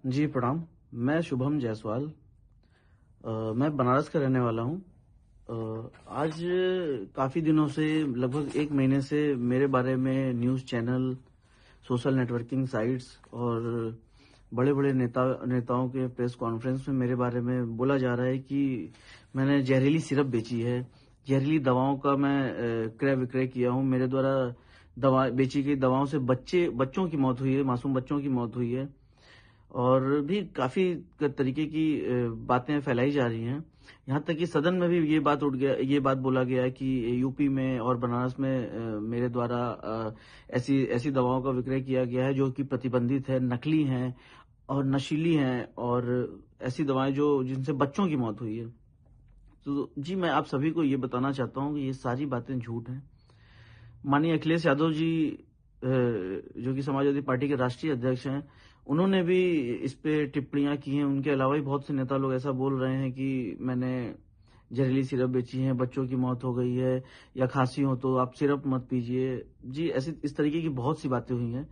जी, प्रणाम। मैं शुभम जायसवाल। मैं बनारस का रहने वाला हूँ। आज काफ़ी दिनों से, लगभग 1 महीने से मेरे बारे में news channel, social networking sites और बड़े-बड़े नेताओं के प्रेस कॉन्फ्रेंस में मेरे बारे में बोला जा रहा है कि मैंने जहरीली सिरप बेची है, जहरीली दवाओं का मैं क्रय विक्रय किया हूँ। मेरे द्वारा दवा बेची गई दवाओं से बच्चों की मौत हुई है, मासूम बच्चों की मौत हुई है। और भी काफ़ी तरीके की बातें फैलाई जा रही हैं। यहाँ तक कि सदन में भी ये बात बोला गया है कि यूपी में और बनारस में मेरे द्वारा ऐसी ऐसी दवाओं का विक्रय किया गया है जो कि प्रतिबंधित है, नकली हैं और नशीली हैं, और ऐसी दवाएं जो जिनसे बच्चों की मौत हुई है। तो जी, मैं आप सभी को ये बताना चाहता हूँ कि ये सारी बातें झूठ हैं। माननीय अखिलेश यादव जी, जो कि समाजवादी पार्टी के राष्ट्रीय अध्यक्ष हैं, उन्होंने भी इस पे टिप्पणियां की हैं। उनके अलावा भी बहुत से नेता लोग ऐसा बोल रहे हैं कि मैंने जहरीली सिरप बेची है, बच्चों की मौत हो गई है, या खांसी हो तो आप सिरप मत पीजिए। जी, ऐसी इस तरीके की बहुत सी बातें हुई हैं।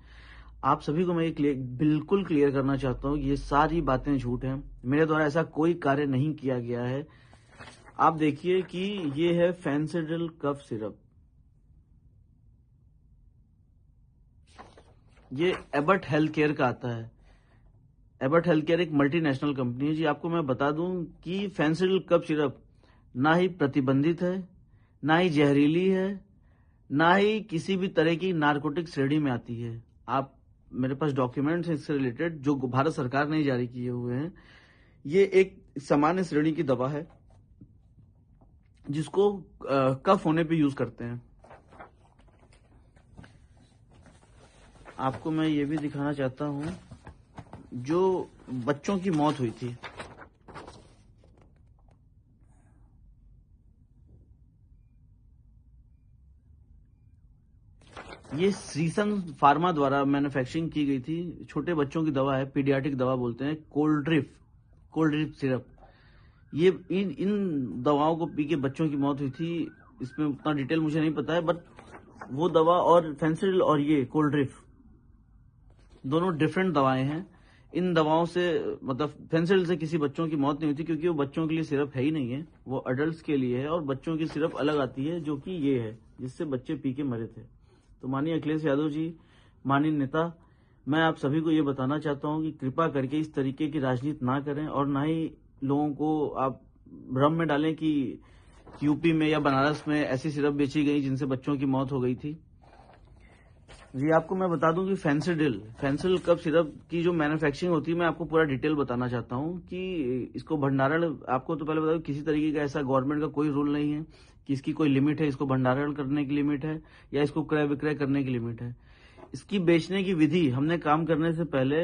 आप सभी को मैं ये बिल्कुल क्लियर करना चाहता हूँ कि ये सारी बातें झूठ हैं। मेरे द्वारा ऐसा कोई कार्य नहीं किया गया है। आप देखिए कि ये है फेंसिडिल कफ सिरप। ये एबट हेल्थ केयर का आता है। एबट हेल्थ केयर एक मल्टीनेशनल कंपनी है। जी, आपको मैं बता दूं कि फेंसिडिल कफ सिरप ना ही प्रतिबंधित है, ना ही जहरीली है, ना ही किसी भी तरह की नारकोटिक श्रेणी में आती है। आप, मेरे पास डॉक्यूमेंट्स हैं इससे रिलेटेड जो भारत सरकार ने जारी किए हुए हैं। ये एक सामान्य श्रेणी की दवा है जिसको कफ होने पे यूज करते हैं। आपको मैं ये भी दिखाना चाहता हूं, जो बच्चों की मौत हुई थी, ये सीसन फार्मा द्वारा मैन्युफैक्चरिंग की गई थी। छोटे बच्चों की दवा है, पीडियाट्रिक दवा बोलते हैं, कोल्ड ड्रिप सिरप। ये इन दवाओं को पी के बच्चों की मौत हुई थी। इसमें उतना डिटेल मुझे नहीं पता है, बट वो दवा और फेंसिडिल और ये कोल्ड ड्रिप दोनों डिफरेंट दवाएं हैं। इन दवाओं से, मतलब फेंसिडिल से किसी बच्चों की मौत नहीं हुई थी, क्योंकि वो बच्चों के लिए सिरप है ही नहीं है, वो अडल्ट्स के लिए है। और बच्चों की सिरप अलग आती है जो कि ये है, जिससे बच्चे पी के मरे थे। तो माननीय अखिलेश यादव जी, माननीय नेता, मैं आप सभी को ये बताना चाहता हूं कि कृपा करके इस तरीके की राजनीति ना करें, और ना ही लोगों को आप भ्रम में डालें कि यूपी में या बनारस में ऐसी सिरप बेची गई जिनसे बच्चों की मौत हो गई थी। जी, आपको मैं बता दूं कि फेंसिडिल कफ सिरप की जो मैन्युफैक्चरिंग होती है, मैं आपको पूरा डिटेल बताना चाहता हूं कि इसको भंडारण, आपको तो पहले बता दूं, किसी तरीके का ऐसा गवर्नमेंट का कोई रूल नहीं है कि इसकी कोई लिमिट है, इसको भंडारण करने की लिमिट है या इसको क्रय विक्रय करने की लिमिट है। इसकी बेचने की विधि, हमने काम करने से पहले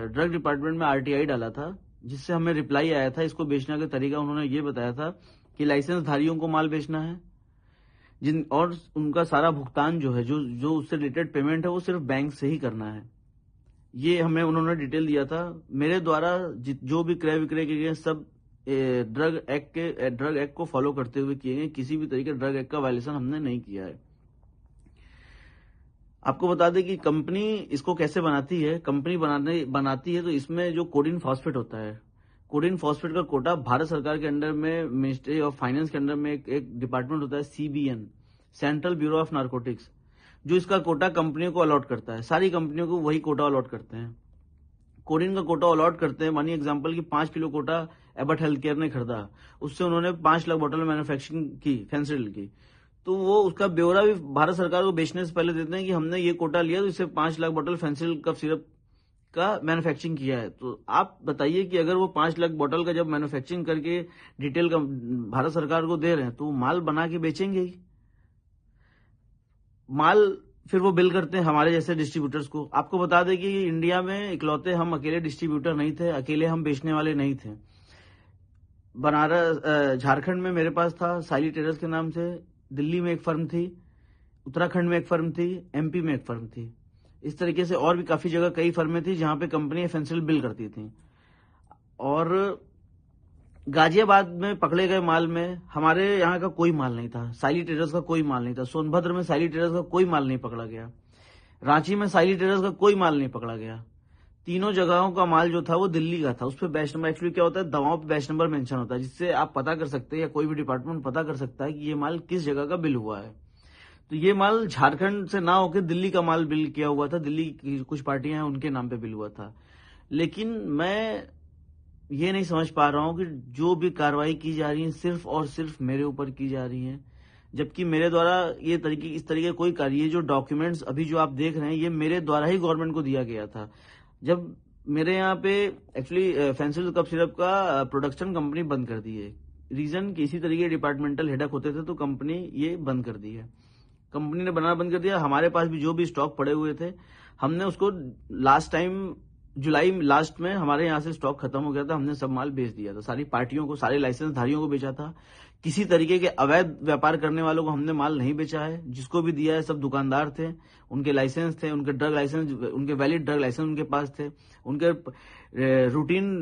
ड्रग डिपार्टमेंट में आरटीआई डाला था, जिससे हमें रिप्लाई आया था। इसको बेचने का तरीका उन्होंने ये बताया था कि लाइसेंस धारियों को माल बेचना है, और उनका सारा भुगतान जो है, जो उससे रिलेटेड पेमेंट है, वो सिर्फ बैंक से ही करना है। ये हमें उन्होंने डिटेल दिया था। मेरे द्वारा जो भी क्रय विक्रय किए गए सब ड्रग एक्ट को फॉलो करते हुए किए गए। किसी भी तरीके ड्रग एक्ट का वायलेशन हमने नहीं किया है। आपको बता दें कि कंपनी इसको कैसे बनाती है। कंपनी बनाती है तो इसमें जो कोडिन फॉस्फेट होता है, कोडिन फॉस्फेट का कोटा भारत सरकार के अंडर में, मिनिस्ट्री ऑफ फाइनेंस के अंडर में एक डिपार्टमेंट होता है, CBN, central bureau of narcotics, जो इसका कोटा कंपनियों को अलॉट करता है। सारी कंपनियों को वही कोटा अलॉट करते हैं, कोडिन का कोटा अलॉट करते हैं। मानिए एग्जांपल की 5 किलो कोटा एबट हेल्थ केयर ने खरीदा, उससे उन्होंने 5 लाख बोतल मैन्युफैक्चरिंग की फेंसिडिल की, तो वो उसका ब्यौरा भी भारत सरकार को बेचने से पहले देते हैं कि हमने ये कोटा लिया तो इससे 5 लाख बोतल फेंसिडिल कफ सिरप का मैन्युफैक्चरिंग किया है। तो आप बताइए कि अगर वो 5 लाख बोतल का जब मैन्युफैक्चरिंग करके डिटेल का भारत सरकार को दे रहे हैं, तो माल बना के बेचेंगे ही। माल फिर वो बिल करते हैं हमारे जैसे डिस्ट्रीब्यूटर्स को। आपको बता दें कि इंडिया में इकलौते हम अकेले डिस्ट्रीब्यूटर नहीं थे, अकेले हम बेचने वाले नहीं थे। बनारस, झारखंड में मेरे पास था साइली टेरर्स के नाम से, दिल्ली में एक फर्म थी, उत्तराखंड में एक फर्म थी, MP में एक फर्म थी। इस तरीके से और भी काफी जगह कई फर्में थी जहां पे कंपनी फेंसिडिल बिल करती थी। और गाजियाबाद में पकड़े गए माल में हमारे यहाँ का कोई माल नहीं था, साइली टेरर्स का कोई माल नहीं था। सोनभद्र में साइली टेरर्स का कोई माल नहीं पकड़ा गया। रांची में साइली टेरर्स का कोई माल नहीं पकड़ा गया। तीनों जगहों का माल जो था वो दिल्ली का था। उस पर बैच नंबर, एक्चुअली क्या होता है, दवाओं पे बैच नंबर मेंशन होता है, जिससे आप पता कर सकते हैं या कोई भी डिपार्टमेंट पता कर सकता है कि ये माल किस जगह का बिल हुआ है। तो ये माल झारखंड से ना होकर दिल्ली का माल बिल किया हुआ था, दिल्ली की कुछ पार्टियां हैं उनके नाम पे बिल हुआ था। लेकिन मैं ये नहीं समझ पा रहा हूं कि जो भी कार्रवाई की जा रही है सिर्फ और सिर्फ मेरे ऊपर की जा रही है, जबकि मेरे द्वारा ये तरीके इस तरीके कोई कार्य, ये जो डॉक्यूमेंट्स अभी जो आप देख रहे हैं ये मेरे द्वारा ही गवर्नमेंट को दिया गया था। जब मेरे यहाँ पे एक्चुअली फेंसिल कफ सिरप का प्रोडक्शन कंपनी बंद कर दी है, रीजन कि इसी तरीके डिपार्टमेंटल हेडक होते थे तो कंपनी ये बंद कर दी है, कंपनी ने बनाना बंद कर दिया। हमारे पास भी जो भी स्टॉक पड़े हुए थे हमने उसको लास्ट टाइम जुलाई लास्ट में हमारे यहाँ से स्टॉक खत्म हो गया था, हमने सब माल बेच दिया था, सारी पार्टियों को, सारे लाइसेंस धारियों को बेचा था। किसी तरीके के अवैध व्यापार करने वालों को हमने माल नहीं बेचा है, जिसको भी दिया है सब दुकानदार थे, उनके लाइसेंस थे, उनके ड्रग लाइसेंस, उनके वैलिड ड्रग लाइसेंस उनके पास थे, उनके routine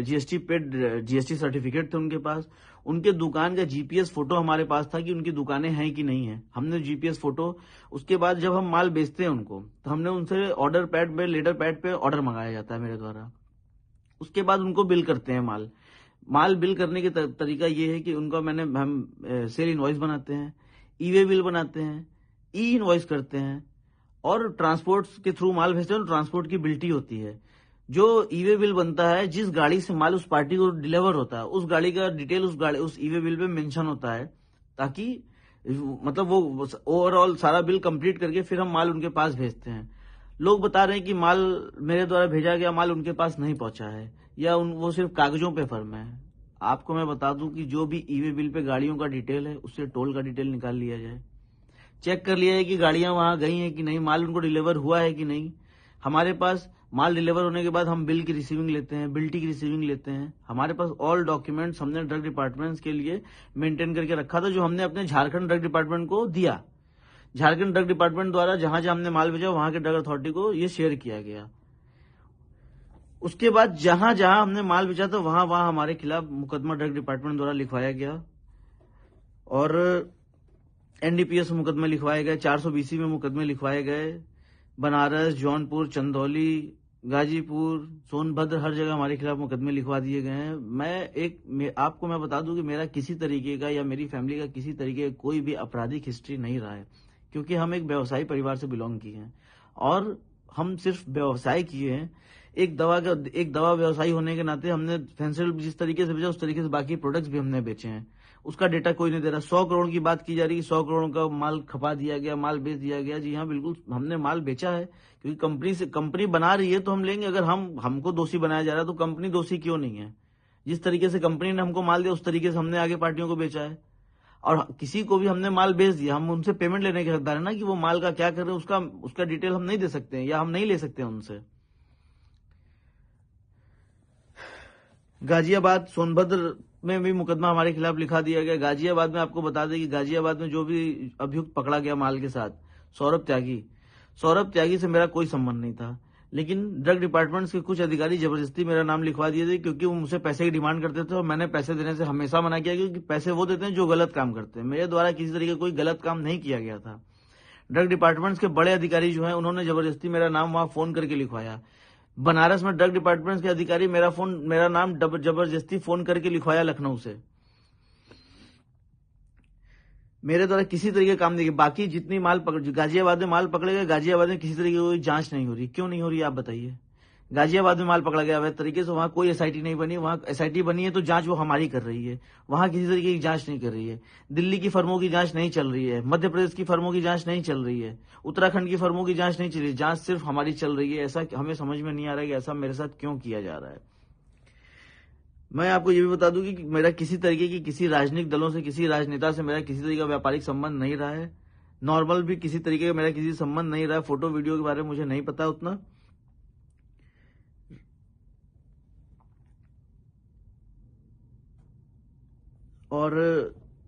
GST paid GST certificate थे उनके पास, उनके दुकान का जीपीएस फोटो हमारे पास था कि उनकी दुकानें हैं कि नहीं है, हमने जीपीएस फोटो। उसके बाद जब हम माल बेचते हैं उनको तो हमने उनसे ऑर्डर पैड पे, लेटर पैड पे ऑर्डर मंगाया जाता है मेरे द्वारा। उसके बाद उनको बिल करते हैं माल बिल करने के तरीका ये है कि उनका हम सेल इनवॉइस बनाते हैं, ई-वे बिल बनाते हैं, ई इनवॉइस करते हैं और ट्रांसपोर्ट के थ्रू माल भेजते हैं तो ट्रांसपोर्ट की बिल्टी होती है। जो ई-वे बिल बनता है, जिस गाड़ी से माल उस पार्टी को डिलीवर होता है उस गाड़ी का डिटेल उस ई-वे बिल पे मेंशन होता है, ताकि मतलब वो ओवरऑल सारा बिल कंप्लीट करके फिर हम माल उनके पास भेजते हैं। लोग बता रहे हैं कि माल मेरे द्वारा भेजा गया माल उनके पास नहीं पहुंचा है या वो सिर्फ कागजों पे फर्म है। आपको मैं बता दूं कि जो भी ई-वे बिल पे गाड़ियों का डिटेल है उससे टोल का डिटेल निकाल लिया जाए, चेक कर लिया है कि गाड़ियां वहां गई हैं कि नहीं, माल उनको डिलीवर हुआ है कि नहीं। हमारे पास माल डिलीवर होने के बाद हम बिल की रिसीविंग लेते हैं, बिल्टी की रिसीविंग लेते हैं। हमारे पास ऑल डॉक्यूमेंट्स हमने ड्रग डिपार्टमेंट्स के लिए मेंटेन करके रखा था, जो हमने अपने झारखंड ड्रग डिपार्टमेंट को दिया। झारखंड ड्रग डिपार्टमेंट द्वारा जहां जहां हमने माल भेजा वहां के ड्रग अथॉरिटी को ये शेयर किया गया। उसके बाद जहां जहां हमने माल बेचा था वहां वहां हमारे खिलाफ मुकदमा ड्रग डिपार्टमेंट द्वारा लिखवाया गया और एनडीपीएस में मुकदमे लिखवाए गए, 420 में मुकदमे लिखवाए गए। बनारस, जौनपुर, चंदौली, गाजीपुर, सोनभद्र, हर जगह हमारे खिलाफ मुकदमे लिखवा दिए गए हैं। आपको मैं बता दूं कि मेरा किसी तरीके का या मेरी फैमिली का किसी तरीके का कोई भी आपराधिक हिस्ट्री नहीं रहा है, क्योंकि हम एक व्यवसायी परिवार से बिलोंग किए हैं और हम सिर्फ व्यवसाय किए हैं। एक दवा व्यवसायी होने के नाते हमने फेंसिल जिस तरीके से बेचा उस तरीके से बाकी प्रोडक्ट्स भी हमने बेचे हैं। उसका डेटा कोई नहीं दे रहा। 100 करोड़ की बात की जा रही है, 100 करोड़ का माल खपा दिया गया, माल बेच दिया गया। जी हाँ, बिल्कुल हमने माल बेचा है, क्योंकि कंपनी बना रही है तो हम लेंगे। अगर हमको दोषी बनाया जा रहा है तो कंपनी दोषी क्यों नहीं है? जिस तरीके से कंपनी ने हमको माल दिया उस तरीके से हमने आगे पार्टियों को बेचा है और किसी को भी हमने माल बेच दिया, हम उनसे पेमेंट लेने के हकदार है ना, कि वो माल का क्या कर रहे हैं उसका डिटेल हम नहीं दे सकते हैं या हम नहीं ले सकते हैं उनसे। गाजियाबाद, सोनभद्र में भी मुकदमा हमारे खिलाफ लिखा दिया गया। गाजियाबाद में आपको बता दें कि गाजियाबाद में जो भी अभियुक्त पकड़ा गया माल के साथ, सौरभ त्यागी से मेरा कोई संबंध नहीं था, लेकिन ड्रग डिपार्टमेंट्स के कुछ अधिकारी जबरदस्ती मेरा नाम लिखवा दिए थे, क्योंकि वो मुझसे पैसे की डिमांड करते थे और मैंने पैसे देने से हमेशा मना किया, क्योंकि पैसे वो देते हैं जो गलत काम करते हैं। मेरे द्वारा किसी तरीके कोई गलत काम नहीं किया गया था। ड्रग डिपार्टमेंट्स के बड़े अधिकारी जो है उन्होंने जबरदस्ती मेरा नाम वहां फोन करके लिखवाया। बनारस में ड्रग डिपार्टमेंट के अधिकारी मेरा नाम जबरदस्ती फोन करके लिखवाया लखनऊ से। मेरे द्वारा किसी तरीके का काम नहीं किया। बाकी जितनी गाजियाबाद में माल पकड़े गए, गाजियाबाद में किसी तरीके की कोई जांच नहीं हो रही। क्यों नहीं हो रही आप बताइए? गाजियाबाद में माल पकड़ा गया अवैध तरीके से, वहां कोई एसआईटी नहीं बनी। वहां एसआईटी बनी है तो जांच वो हमारी कर रही है, वहां किसी तरीके की जांच नहीं कर रही है। दिल्ली की फर्मों की जांच नहीं चल रही है, मध्य प्रदेश की फर्मों की जांच नहीं चल रही है, उत्तराखंड की फर्मों की जांच नहीं चल रही है, जांच सिर्फ हमारी चल रही है। ऐसा हमें समझ में नहीं आ रहा है कि ऐसा मेरे साथ क्यों किया जा रहा है। मैं आपको ये भी बता दूं कि मेरा किसी तरीके की किसी राजनीतिक दलों से, किसी राजनेता से मेरा किसी तरीके का व्यापारिक संबंध नहीं रहा है। नॉर्मल भी किसी तरीके का मेरा किसी संबंध नहीं रहा है। फोटो वीडियो के बारे में मुझे नहीं पता उतना। और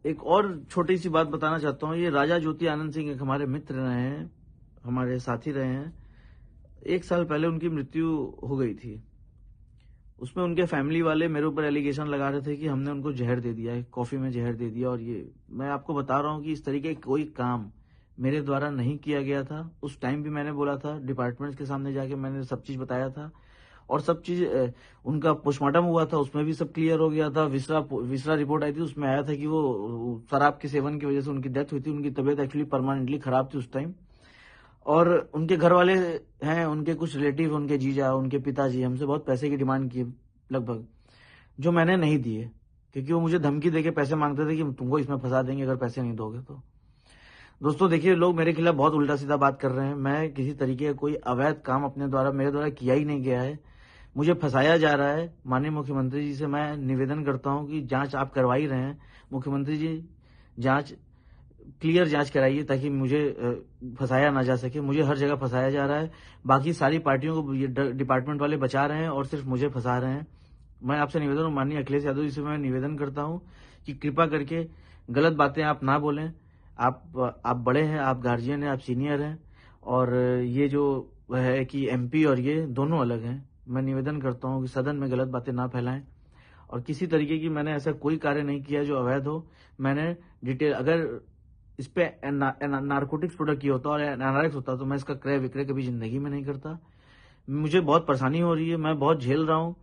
एक और छोटी सी बात बताना चाहता हूँ। ये राजा ज्योति आनंद सिंह एक हमारे मित्र रहे हैं, हमारे साथी रहे हैं। 1 साल पहले उनकी मृत्यु हो गई थी। उसमें उनके फैमिली वाले मेरे ऊपर एलिगेशन लगा रहे थे कि हमने उनको जहर दे दिया है, कॉफी में जहर दे दिया। और ये मैं आपको बता रहा हूँ कि इस तरीके कोई काम मेरे द्वारा नहीं किया गया था। उस टाइम भी मैंने बोला था, डिपार्टमेंट्स के सामने जाके मैंने सब चीज बताया था। और सब चीज उनका पोस्टमार्टम हुआ था, उसमें भी सब क्लियर हो गया था। विसरा रिपोर्ट आई थी, उसमें आया था कि वो शराब के सेवन की वजह से उनकी डेथ हुई थी। उनकी तबीयत एक्चुअली परमानेंटली खराब थी उस टाइम। और उनके घर वाले हैं, उनके कुछ रिलेटिव, उनके जीजा, उनके पिताजी हमसे बहुत पैसे की डिमांड की लगभग, जो मैंने नहीं दिए, क्योंकि वो मुझे धमकी देके पैसे मांगते थे कि तुमको इसमें फंसा देंगे अगर पैसे नहीं दोगे तो। दोस्तों देखिए, लोग मेरे खिलाफ बहुत उल्टा सीधा बात कर रहे हैं। मैं किसी तरीके का कोई अवैध काम अपने द्वारा, मेरे द्वारा किया ही नहीं गया है। मुझे फंसाया जा रहा है। माननीय मुख्यमंत्री जी से मैं निवेदन करता हूं कि जांच आप करवा ही रहे हैं, मुख्यमंत्री जी जांच, क्लियर जांच कराइए ताकि मुझे फंसाया ना जा सके। मुझे हर जगह फंसाया जा रहा है। बाकी सारी पार्टियों को ये डिपार्टमेंट वाले बचा रहे हैं और सिर्फ मुझे फंसा रहे हैं। मैं आपसे निवेदन, माननीय अखिलेश यादव जी से मैं निवेदन करता हूं कि कृपा करके गलत बातें आप ना बोलें। आप बड़े हैं, आप गार्जियन हैं, आप सीनियर हैं, और ये जो है कि एमपी और ये दोनों अलग हैं। मैं निवेदन करता हूं कि सदन में गलत बातें ना फैलाएं, और किसी तरीके की मैंने ऐसा कोई कार्य नहीं किया जो अवैध हो। मैंने डिटेल, अगर इस पे नारकोटिक्स प्रोडक्ट की होता और एनारक्स होता तो मैं इसका क्रय विक्रय कभी जिंदगी में नहीं करता। मुझे बहुत परेशानी हो रही है, मैं बहुत झेल रहा हूं,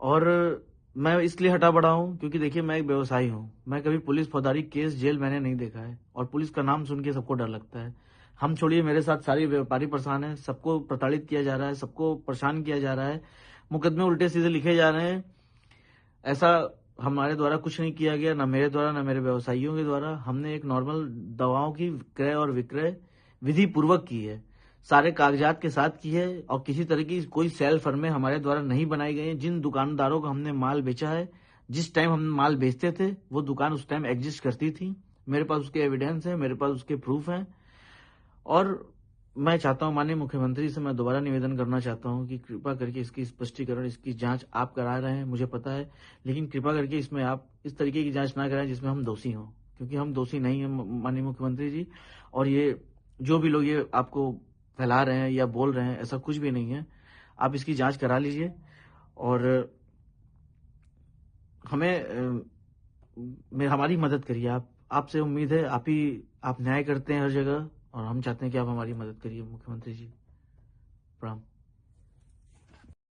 और मैं इसलिए हटा बढ़ा हूं क्योंकि देखिए, मैं एक व्यवसायी हूं। मैं कभी पुलिस फौजदारी केस जेल मैंने नहीं देखा है, और पुलिस का नाम सुन के सबको डर लगता है। हम छोड़िए, मेरे साथ सारे व्यापारी परेशान है, सबको प्रताड़ित किया जा रहा है, सबको परेशान किया जा रहा है, मुकदमे उल्टे सीधे लिखे जा रहे हैं। ऐसा हमारे द्वारा कुछ नहीं किया गया, ना मेरे द्वारा ना मेरे व्यवसायियों के द्वारा। हमने एक नॉर्मल दवाओं की क्रय और विक्रय विधि पूर्वक की है, सारे कागजात के साथ की है, और किसी तरह की कोई सेल फर्में हमारे द्वारा नहीं बनाई गई हैं। जिन दुकानदारों को हमने माल बेचा है, जिस टाइम हम माल बेचते थे, वो दुकान उस टाइम एग्जिस्ट करती थी। मेरे पास उसके एविडेंस है, मेरे पास उसके प्रूफ हैं। और मैं चाहता हूं, माननीय मुख्यमंत्री से मैं दोबारा निवेदन करना चाहता हूं कि कृपा करके इसकी स्पष्टीकरण, इसकी जांच आप करा रहे हैं, मुझे पता है, लेकिन कृपा करके इसमें आप इस तरीके की जांच ना कराएं जिसमें हम दोषी हों, क्योंकि हम दोषी नहीं हैं माननीय मुख्यमंत्री जी। और ये जो भी लोग ये आपको फैला रहे हैं या बोल रहे हैं, ऐसा कुछ भी नहीं है। आप इसकी जांच करा लीजिए, और हमें हमारी मदद करिए। आपसे उम्मीद है, आप न्याय करते हैं हर जगह, और हम चाहते हैं कि आप हमारी मदद करिए मुख्यमंत्री जी। प्रणाम।